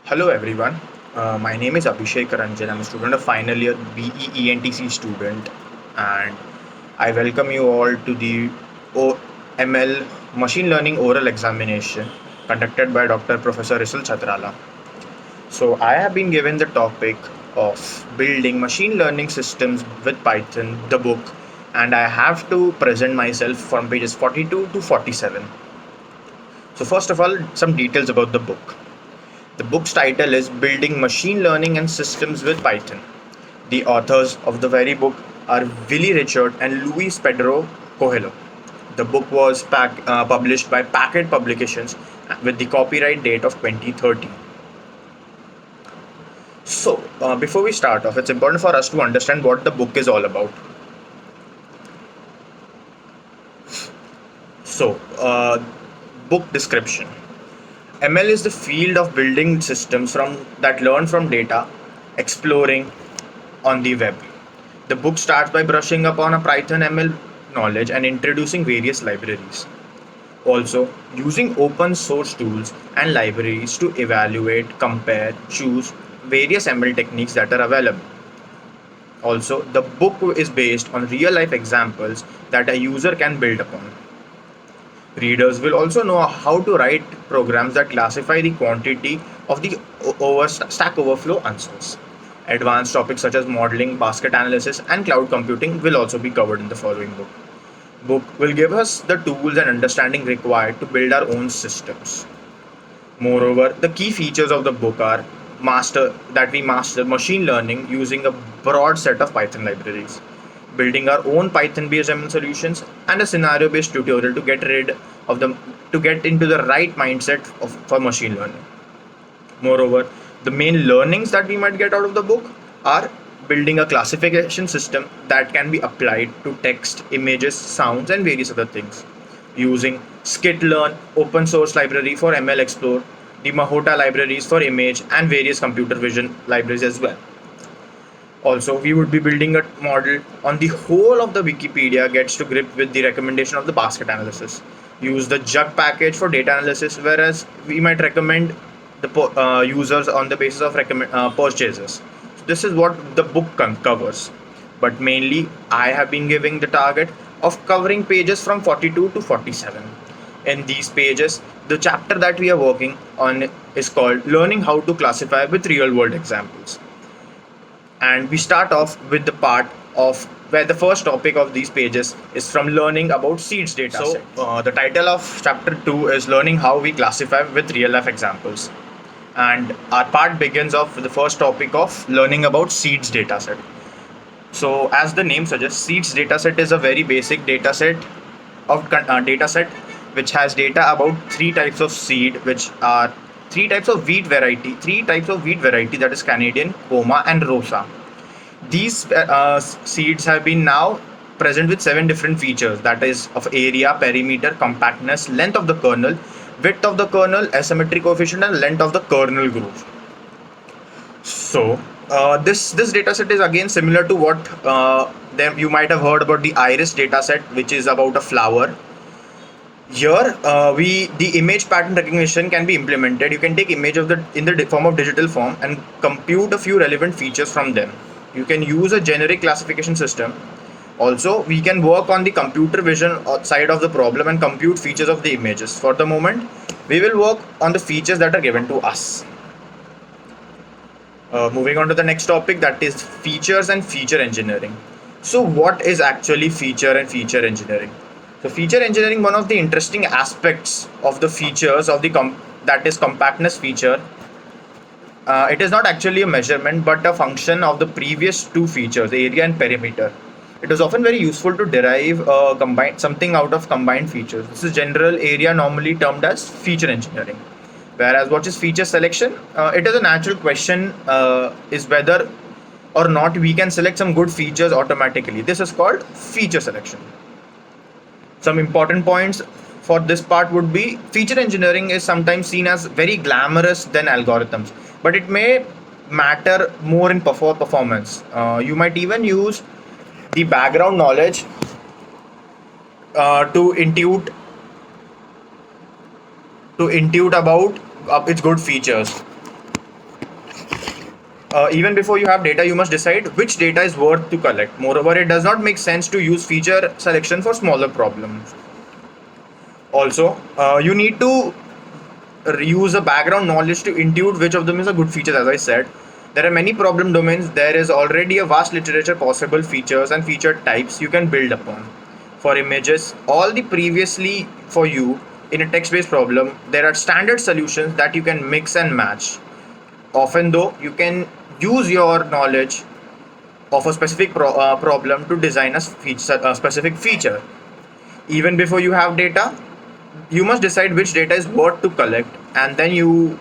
Hello everyone. My name is Abhishek Ranjan. I'm a student of final year BE ENTC student, and I welcome you all to the OML Machine Learning Oral Examination conducted by Dr. Professor Risul Chatrala. So I have been given the topic of building machine learning systems with Python, the book, and I have to present myself from pages 42 to 47. So first of all, some details about the book. The book's title is Building Machine Learning and Systems with Python. The authors of the very book are Willie Richard and Luis Pedro Coelho. The book was published by Packet Publications with the copyright date of 2013. So, before we start off, it's important for us to understand what the book is all about. So, book description. ML is the field of building systems that learn from data, exploring on the web. The book starts by brushing up on a Python ML knowledge and introducing various libraries. Also, using open source tools and libraries to evaluate, compare, choose various ML techniques that are available. Also, the book is based on real life examples that a user can build upon. Readers will also know how to write programs that classify the quantity of the Stack Overflow answers. Advanced topics such as modeling, basket analysis, and cloud computing will also be covered in the following book. Book will give us the tools and understanding required to build our own systems. Moreover, the key features of the book are we master machine learning using a broad set of Python libraries, building our own Python-based ML solutions, and a scenario-based tutorial to get into the right mindset for machine learning. Moreover, the main learnings that we might get out of the book are building a classification system that can be applied to text, images, sounds, and various other things, using skitlearn, open source library for ML Explore, the Mahota libraries for image, and various computer vision libraries as well. Also, we would be building a model on the whole of the Wikipedia gets to grip with the recommendation of the basket analysis. Use the jug package for data analysis, whereas we might recommend the users on the basis of purchases. So this is what the book covers. But mainly, I have been giving the target of covering pages from 42 to 47. In these pages, the chapter that we are working on is called Learning How to Classify with Real World Examples. And we start off with the part of where the first topic of these pages is from learning about seeds data set. The title of chapter 2 is learning how we classify with real life examples, and our part begins off with the first topic of learning about seeds data set. So as the name suggests, seeds data set is a very basic data set which has data about three types of seed, which are three types of wheat variety, that is Canadian, Coma, and Rosa. These seeds have been now present with seven different features, that is of area, perimeter, compactness, length of the kernel, width of the kernel, asymmetry coefficient, and length of the kernel groove. So this data set is again similar to what you might have heard about the iris data set, which is about a flower. Here the image pattern recognition can be implemented. You can take image of the in the form of digital form and compute a few relevant features from them. You can use a generic classification system. Also, we can work on the computer vision side of the problem and compute features of the images. For the moment, we will work on the features that are given to us. Moving on to the next topic, that is features and feature engineering. So what is actually feature and feature engineering? So feature engineering, one of the interesting aspects of the features of that is compactness feature. It is not actually a measurement but a function of the previous two features, area and perimeter. It is often very useful to derive something out of combined features. This is general area, normally termed as feature engineering. Whereas what is feature selection? It is a natural question, is whether or not we can select some good features automatically. This is called feature selection. Some important points for this part would be feature engineering is sometimes seen as very glamorous than algorithms, but it may matter more in performance. You might even use the background knowledge to intuit about its good features. Even before you have data, you must decide which data is worth to collect. Moreover, it does not make sense to use feature selection for smaller problems. Also, you need to use a background knowledge to intuit which of them is a good feature. As I said, there are many problem domains. There is already a vast literature possible features and feature types you can build upon. For images, all the previously for you in a text-based problem, there are standard solutions that you can mix and match. Often though, you can use your knowledge of a specific problem to design a specific feature. Even before you have data, you must decide which data is worth to collect, and then you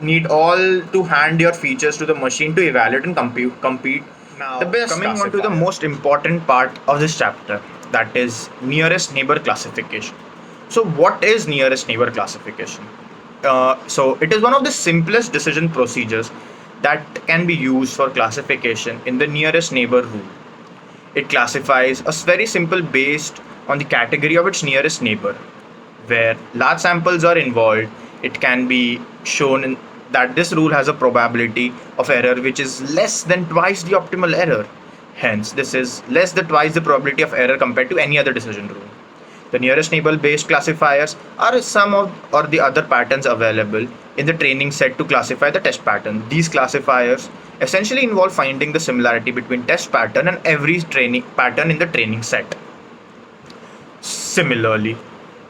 need all to hand your features to the machine to evaluate and compete Now, the best. Coming on to the most important part of this chapter, that is nearest neighbor classification. So what is nearest neighbor classification? So it is one of the simplest decision procedures that can be used for classification in the nearest neighbor rule. It classifies a very simple based on the category of its nearest neighbor. Where large samples are involved, it can be shown that this rule has a probability of error which is less than twice the optimal error. Hence, this is less than twice the probability of error compared to any other decision rule. The nearest neighbor based classifiers are some of or the other patterns available in the training set to classify the test pattern. These classifiers essentially involve finding the similarity between test pattern and every training pattern in the training set. Similarly,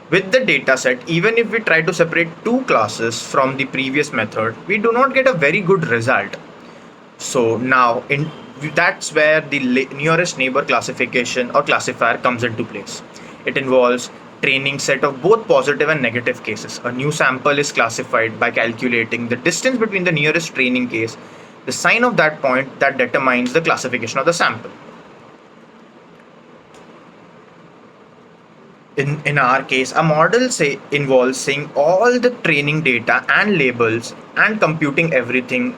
with the dataset, even if we try to separate two classes from the previous method, we do not get a very good result. So now that's where the nearest neighbor classification or classifier comes into place. It involves training set of both positive and negative cases. A new sample is classified by calculating the distance between the nearest training case, the sign of that point that determines the classification of the sample. In our case, a model say involves saying all the training data and labels and computing everything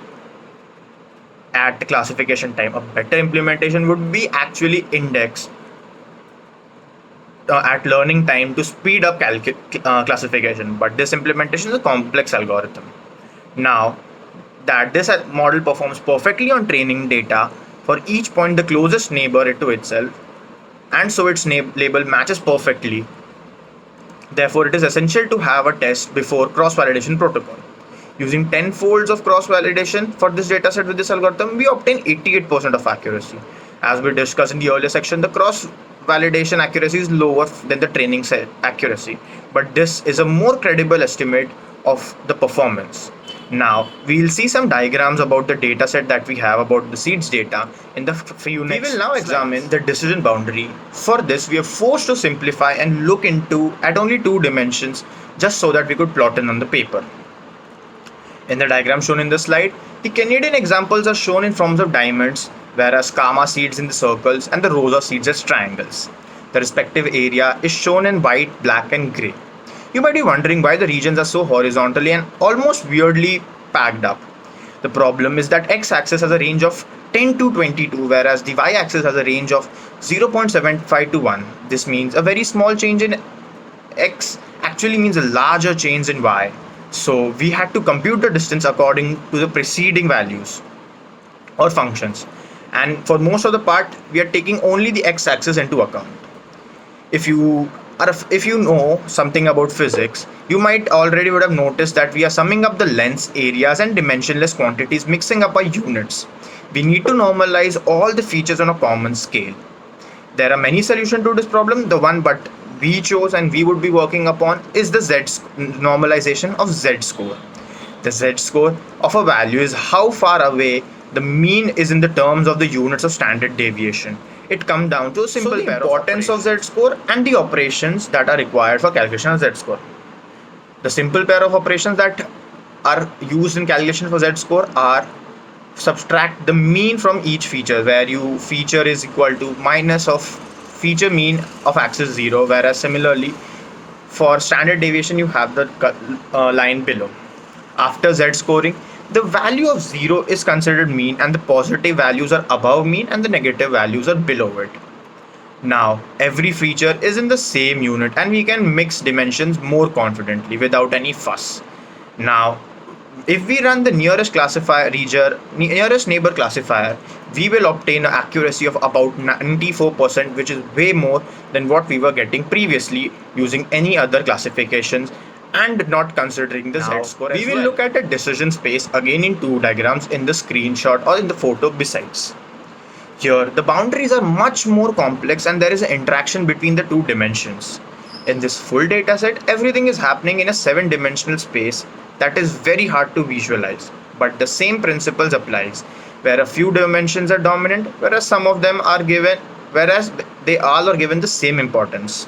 at classification time. A better implementation would be actually index at learning time to speed up classification, but this implementation is a complex algorithm. Now that this model performs perfectly on training data for each point the closest neighbor to itself, and so its label matches perfectly. Therefore, it is essential to have a test before cross-validation protocol. Using 10 folds of cross-validation for this dataset with this algorithm, we obtain 88% of accuracy. As we discussed in the earlier section, the cross-validation accuracy is lower than the training set accuracy, but this is a more credible estimate of the performance. Now, we'll see some diagrams about the dataset that we have about the seeds data in the few next. We will now examine the decision boundary. For this, we are forced to simplify and look into at only two dimensions just so that we could plot it on the paper. In the diagram shown in the slide, the Canadian examples are shown in forms of diamonds, whereas Kama seeds in the circles and the Rosa seeds as triangles. The respective area is shown in white, black, and grey. You might be wondering why the regions are so horizontally and almost weirdly packed up. The problem is that x-axis has a range of 10 to 22, whereas the y-axis has a range of 0.75 to 1. This means a very small change in x actually means a larger change in y. So we had to compute the distance according to the preceding values or functions. And for most of the part, we are taking only the x-axis into account. If you know something about physics, you might already would have noticed that we are summing up the lengths, areas, and dimensionless quantities, mixing up our units. We need to normalize all the features on a common scale. There are many solutions to this problem. The one but we chose and we would be working upon is the normalization of z-score. The z-score of a value is how far away the mean is in the terms of the units of standard deviation. It comes down to a simple pair of importance of z-score and the operations that are required for calculation of z-score. The simple pair of operations that are used in calculation for z-score are subtract the mean from each feature, where you feature is equal to minus of feature mean of axis 0, whereas similarly for standard deviation you have the line below. After z-scoring, the value of 0 is considered mean and the positive values are above mean and the negative values are below it. Now every feature is in the same unit and we can mix dimensions more confidently without any fuss. Now If we run the nearest neighbor classifier, we will obtain an accuracy of about 94%, which is way more than what we were getting previously using any other classifications and not considering the Now, z-score. we We will will look look at a decision space again in two diagrams in the screenshot or in the photo besides. Here, the boundaries are much more complex and there is an interaction between the two dimensions. In this full dataset, everything is happening in a 7-dimensional space that is very hard to visualize. But the same principles applies, where a few dimensions are dominant, whereas some of them are given, whereas they all are given the same importance.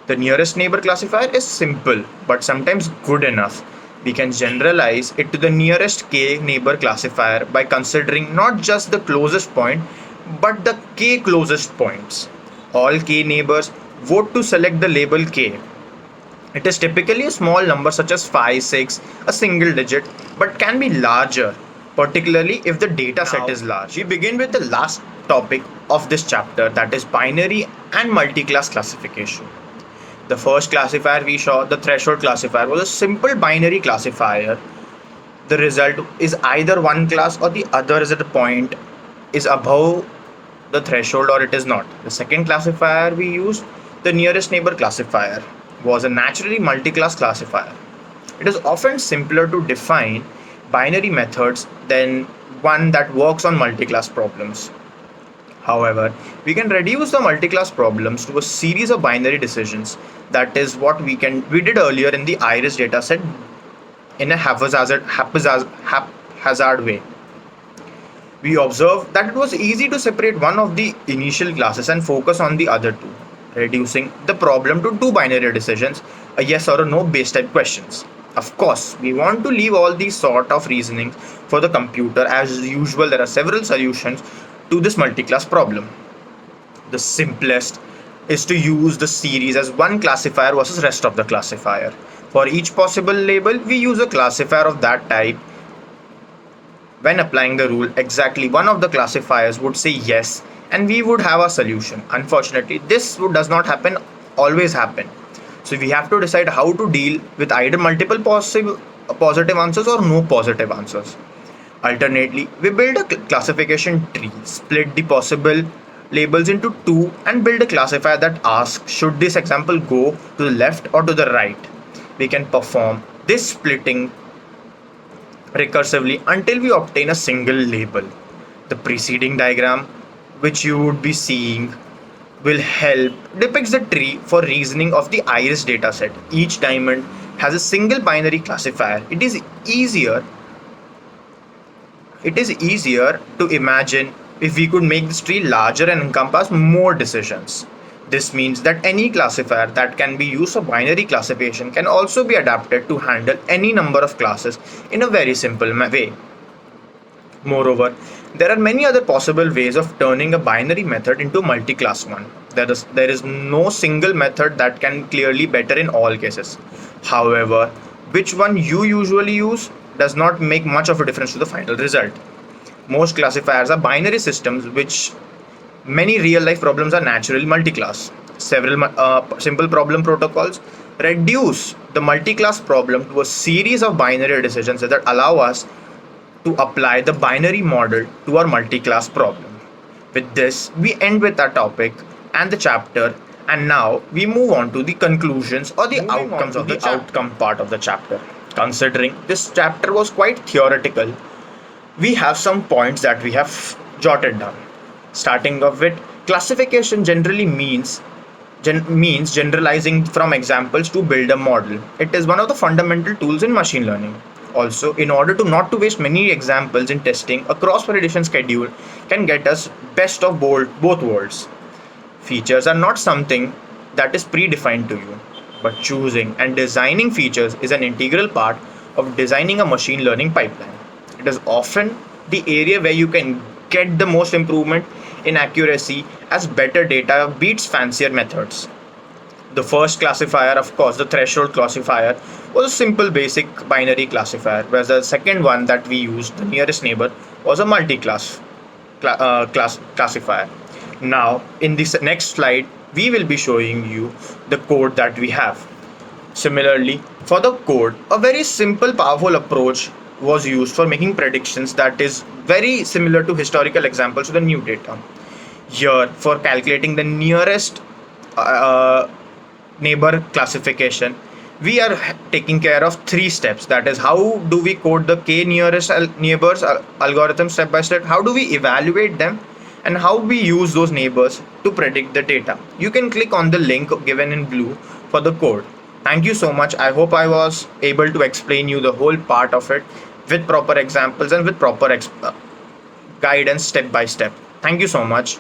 The nearest neighbor classifier is simple, but sometimes good enough. We can generalize it to the nearest k neighbor classifier by considering not just the closest point, but the k closest points. All k neighbors vote to select the label k. It is typically a small number such as 5, 6, a single digit, but can be larger, particularly if the data set is large. We begin with the last topic of this chapter, that is binary and multi-class classification. The first classifier we saw, the threshold classifier, was a simple binary classifier. The result is either one class or the other is at a point is above the threshold or it is not. The second classifier we used, the nearest neighbor classifier, was a naturally multi-class classifier. It is often simpler to define binary methods than one that works on multi-class problems. However, we can reduce the multi-class problems to a series of binary decisions. That is what we did earlier in the iris dataset in a haphazard way. We observed that it was easy to separate one of the initial classes and focus on the other two, reducing the problem to two binary decisions, a yes or a no based type questions. Of course, we want to leave all these sort of reasoning for the computer. As usual, there are several solutions to this multi-class problem. The simplest is to use the series as one classifier versus rest of the classifier. For each possible label, we use a classifier of that type. When applying the rule, exactly one of the classifiers would say yes and we would have a solution. Unfortunately, this does not always happen. So we have to decide how to deal with either multiple possible positive answers or no positive answers. Alternately, we build a classification tree, split the possible labels into two, and build a classifier that asks should this example go to the left or to the right. We can perform this splitting recursively until we obtain a single label. The preceding diagram, which you would be seeing, will help depicts the tree for reasoning of the iris dataset. Each diamond has a single binary classifier. It is easier to imagine if we could make this tree larger and encompass more decisions. This means that any classifier that can be used for binary classification can also be adapted to handle any number of classes in a very simple way. Moreover, there are many other possible ways of turning a binary method into a multi-class one. There is no single method that can clearly better in all cases. However, which one you usually use does not make much of a difference to the final result. Most classifiers are binary systems, which many real-life problems are naturally multi-class. Several simple problem protocols reduce the multi-class problem to a series of binary decisions that allow us to apply the binary model to our multi-class problem. With this, we end with our topic and the chapter, and now we move on to the conclusions or the outcomes of the outcome part of the chapter. Considering this chapter was quite theoretical, we have some points that we have jotted down. Starting off with, classification generally means generalizing from examples to build a model. It is one of the fundamental tools in machine learning. Also, in order to not to waste many examples in testing, a cross-validation schedule can get us best of both worlds. Features are not something that is predefined to you, but choosing and designing features is an integral part of designing a machine learning pipeline. It is often the area where you can get the most improvement in accuracy as better data beats fancier methods. The first classifier, of course, the threshold classifier, was a simple basic binary classifier, whereas the second one that we used, the nearest neighbor, was a multi-class classifier. Now, in this next slide, we will be showing you the code that we have. Similarly, for the code, a very simple, powerful approach was used for making predictions that is very similar to historical examples to the new data. Here, for calculating the nearest uh, neighbor classification, we are taking care of three steps. That is, how do we code the k nearest neighbors algorithm step by step, how do we evaluate them, and how we use those neighbors to predict the data. You can click on the link given in blue for the code. Thank you so much. I hope I was able to explain you the whole part of it with proper examples and with proper guidance step by step. Thank you so much.